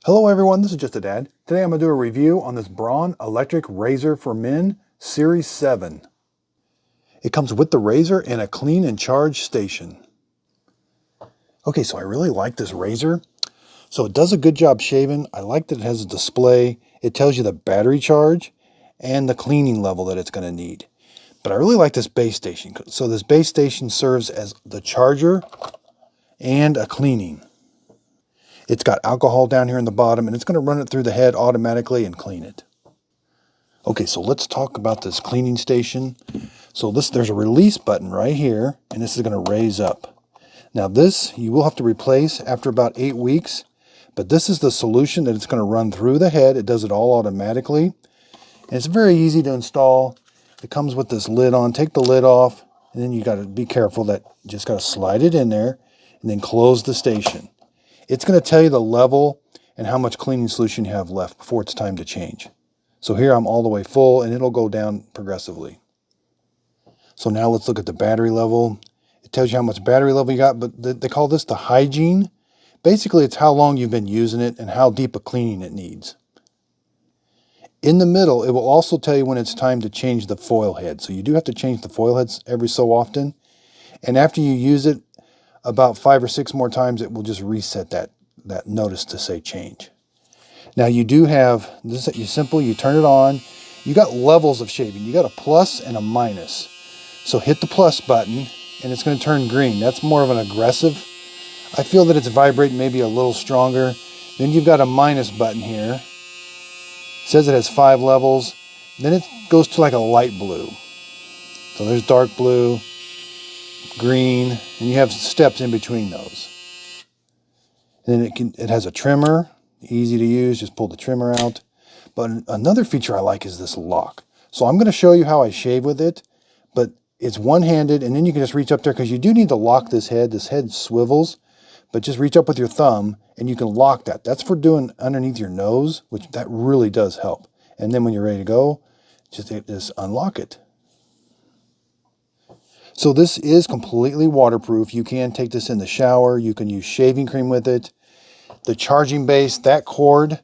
Hello everyone, this is Just a Dad. Today I'm going to do a review on this Braun electric razor for men, Series 7. It comes with the razor and a clean and charge station. Okay, so I really like this razor. So it does a good job shaving. I like that it has a display. It tells you the battery charge and the cleaning level that it's going to need. But I really like this base station. So this base station serves as the charger and a cleaning. It's got alcohol down here in the bottom, and it's going to run it through the head automatically and clean it. Okay, so let's talk about this cleaning station. So there's a release button right here, and this is going to raise up. Now this, you will have to replace after about 8 weeks, but this is the solution that it's going to run through the head. It does it all automatically, and it's very easy to install. It comes with this lid on. Take the lid off, and then you got to be careful that you just got to slide it in there, and then close the station. It's going to tell you the level and how much cleaning solution you have left before it's time to change. So here I'm all the way full, and it'll go down progressively. So now let's look at the battery level. It tells you how much battery level you got, but they call this the hygiene. Basically, it's how long you've been using it and how deep a cleaning it needs. In the middle, it will also tell you when it's time to change the foil head. So you do have to change the foil heads every so often. And after you use it about 5 or 6 more times, it will just reset that notice to say change. Now you do have, this is simple, you turn it on. You got levels of shaving. You got a plus and a minus. So hit the plus button and it's going to turn green. That's more of an aggressive. I feel that it's vibrating maybe a little stronger. Then you've got a minus button here. It says it has 5 levels. Then it goes to like a light blue. So there's dark blue, green, and you have steps in between those. And then it has a trimmer, easy to use, just pull the trimmer out. But another feature I like is this lock. So I'm going to show you how I shave with it, but it's one-handed, and then you can just reach up there because you do need to lock this head. This head swivels, but just reach up with your thumb and you can lock that. That's for doing underneath your nose, which that really does help. And then when you're ready to go, just unlock it. So this is completely waterproof. You can take this in the shower. You can use shaving cream with it. The charging base, that cord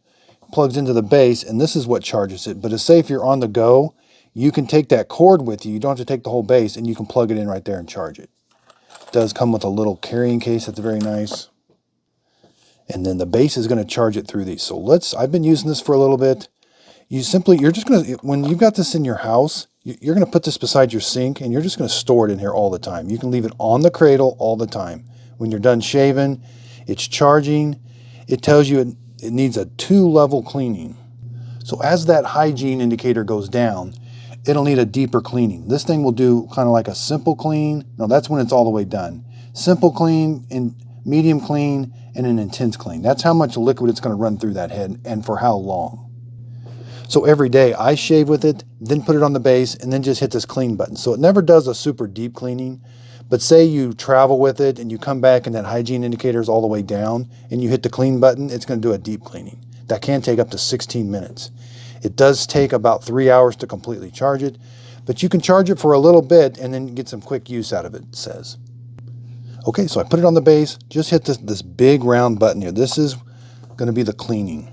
plugs into the base, and this is what charges it. But say if you're on the go, you can take that cord with you. You don't have to take the whole base, and you can plug it in right there and charge it. It does come with a little carrying case that's very nice. And then the base is going to charge it through these. So I've been using this for a little bit. You're just going to, when you've got this in your house, you're going to put this beside your sink and you're just going to store it in here all the time. You can leave it on the cradle all the time. When you're done shaving, it's charging. It tells you it needs a 2-level cleaning. So as that hygiene indicator goes down, it'll need a deeper cleaning. This thing will do kind of like a simple clean. No, that's when it's all the way done. Simple clean, and medium clean, and an intense clean. That's how much liquid it's going to run through that head and for how long. So every day I shave with it, then put it on the base, and then just hit this clean button. So it never does a super deep cleaning, but say you travel with it and you come back and that hygiene indicator is all the way down and you hit the clean button, it's going to do a deep cleaning. That can take up to 16 minutes. It does take about 3 hours to completely charge it, but you can charge it for a little bit and then get some quick use out of it, it says. Okay, so I put it on the base, just hit this big round button here. This is going to be the cleaning.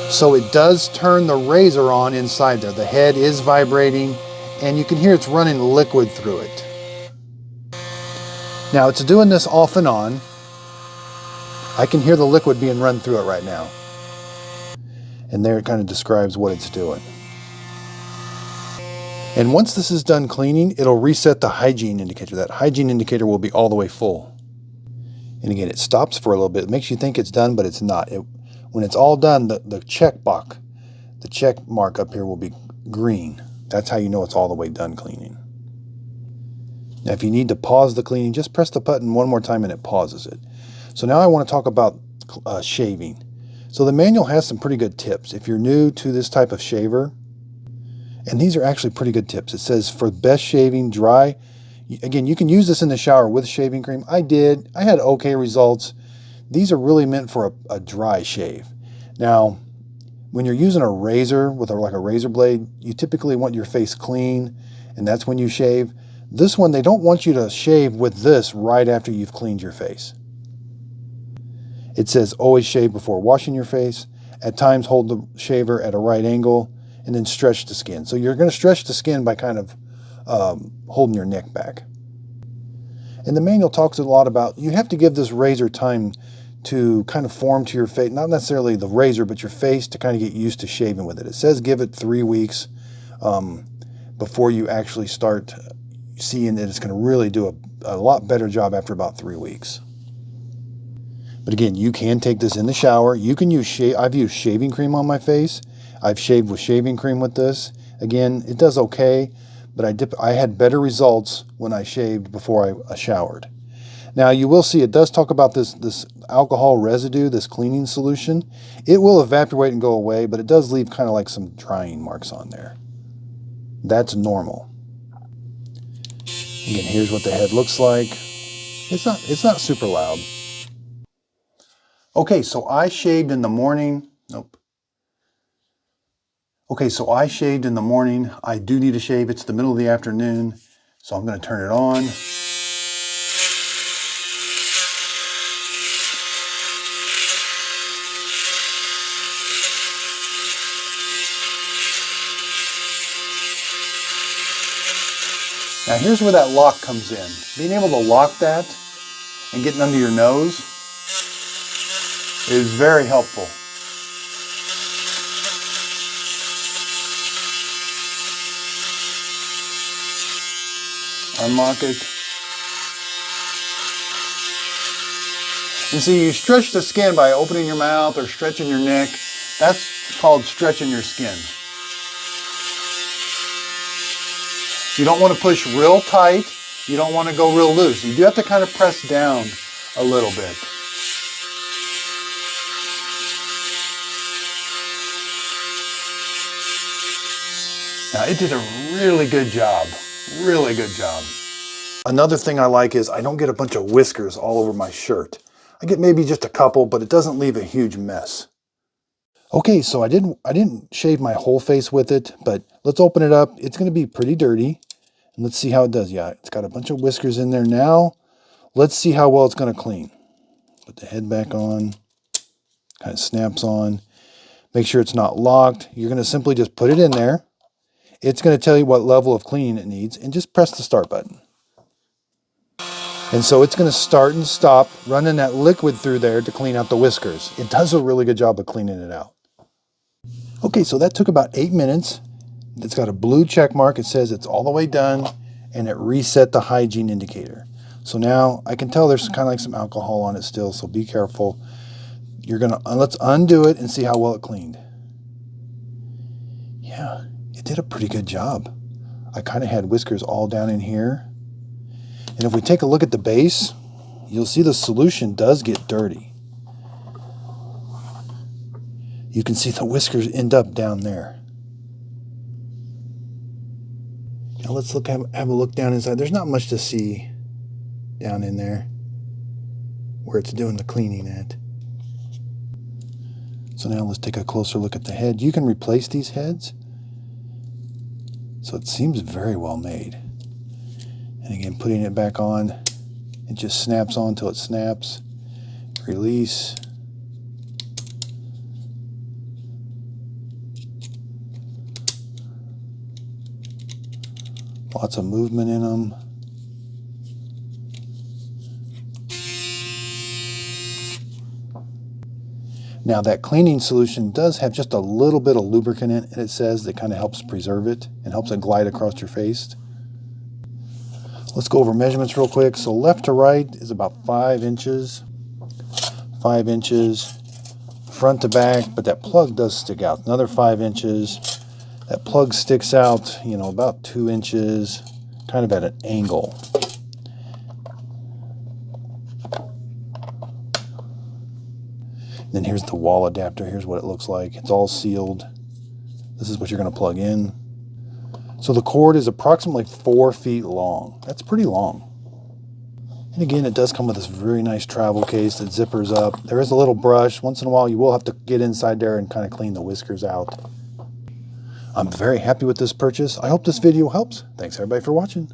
So it does turn the razor on inside there. The head is vibrating, and you can hear it's running liquid through it. Now it's doing this off and on. I can hear the liquid being run through it right now. And there it kind of describes what it's doing. And once this is done cleaning, it'll reset the hygiene indicator. That hygiene indicator will be all the way full. And again, it stops for a little bit. It makes you think it's done, but it's not. When it's all done, the check mark up here will be green. That's how you know it's all the way done cleaning. Now, if you need to pause the cleaning, just press the button one more time and it pauses it. So now I want to talk about shaving. So the manual has some pretty good tips. If you're new to this type of shaver, and these are actually pretty good tips. It says for best shaving, dry. Again, you can use this in the shower with shaving cream. I did. I had okay results. These are really meant for a dry shave. Now, when you're using a razor with like a razor blade, you typically want your face clean, and that's when you shave. This one, they don't want you to shave with this right after you've cleaned your face. It says always shave before washing your face. At times hold the shaver at a right angle and then stretch the skin. So you're going to stretch the skin by kind of holding your neck back. And the manual talks a lot about you have to give this razor time to kind of form to your face, not necessarily the razor, but your face to kind of get used to shaving with it. It says give it 3 weeks before you actually start seeing that it's going to really do a lot better job after about 3 weeks. But again, you can take this in the shower. You can use I've used shaving cream on my face. I've shaved with shaving cream with this. Again, it does okay, but I had better results when I shaved before I showered. Now you will see it does talk about this alcohol residue, this cleaning solution. It will evaporate and go away, but it does leave kind of like some drying marks on there. That's normal. Again, here's what the head looks like. It's not super loud. Okay, so I shaved in the morning. Nope. Okay, so I shaved in the morning. I do need to shave. It's the middle of the afternoon, so I'm going to turn it on. Now here's where that lock comes in. Being able to lock that and getting under your nose is very helpful. Unlock it. And see, you stretch the skin by opening your mouth or stretching your neck. That's called stretching your skin. You don't want to push real tight. You don't want to go real loose. You do have to kind of press down a little bit. Now, it did a really good job. Really good job. Another thing I like is I don't get a bunch of whiskers all over my shirt. I get maybe just a couple, but it doesn't leave a huge mess. Okay, so I didn't shave my whole face with it, but let's open it up. It's going to be pretty dirty. And let's see how it does. Yeah, it's got a bunch of whiskers in there now. Let's see how well it's going to clean. Put the head back on. Kind of snaps on. Make sure it's not locked. You're going to simply just put it in there. It's going to tell you what level of cleaning it needs, and just press the start button. And so it's going to start and stop running that liquid through there to clean out the whiskers. It does a really good job of cleaning it out. Okay, so that took about 8 minutes. It's got a blue check mark. It says it's all the way done, and it reset the hygiene indicator. So now I can tell there's kind of like some alcohol on it still, so be careful. Let's undo it and see how well it cleaned. Yeah, it did a pretty good job. I kind of had whiskers all down in here. And if we take a look at the base, you'll see the solution does get dirty. You can see the whiskers end up down there. Now let's have a look down inside. There's not much to see down in there where it's doing the cleaning at. So now let's take a closer look at the head. You can replace these heads. So it seems very well made. And again, putting it back on, it just snaps on until it snaps. Release. Lots of movement in them. Now that cleaning solution does have just a little bit of lubricant in it, and it says that kind of helps preserve it and helps it glide across your face. Let's go over measurements real quick. So left to right is about 5 inches. 5 inches. Front to back, but that plug does stick out. Another 5 inches. That plug sticks out, about 2 inches, kind of at an angle. Then here's the wall adapter. Here's what it looks like. It's all sealed. This is what you're going to plug in. So the cord is approximately 4 feet long. That's pretty long. And again, it does come with this very nice travel case that zippers up. There is a little brush. Once in a while, you will have to get inside there and kind of clean the whiskers out. I'm very happy with this purchase. I hope this video helps. Thanks everybody for watching.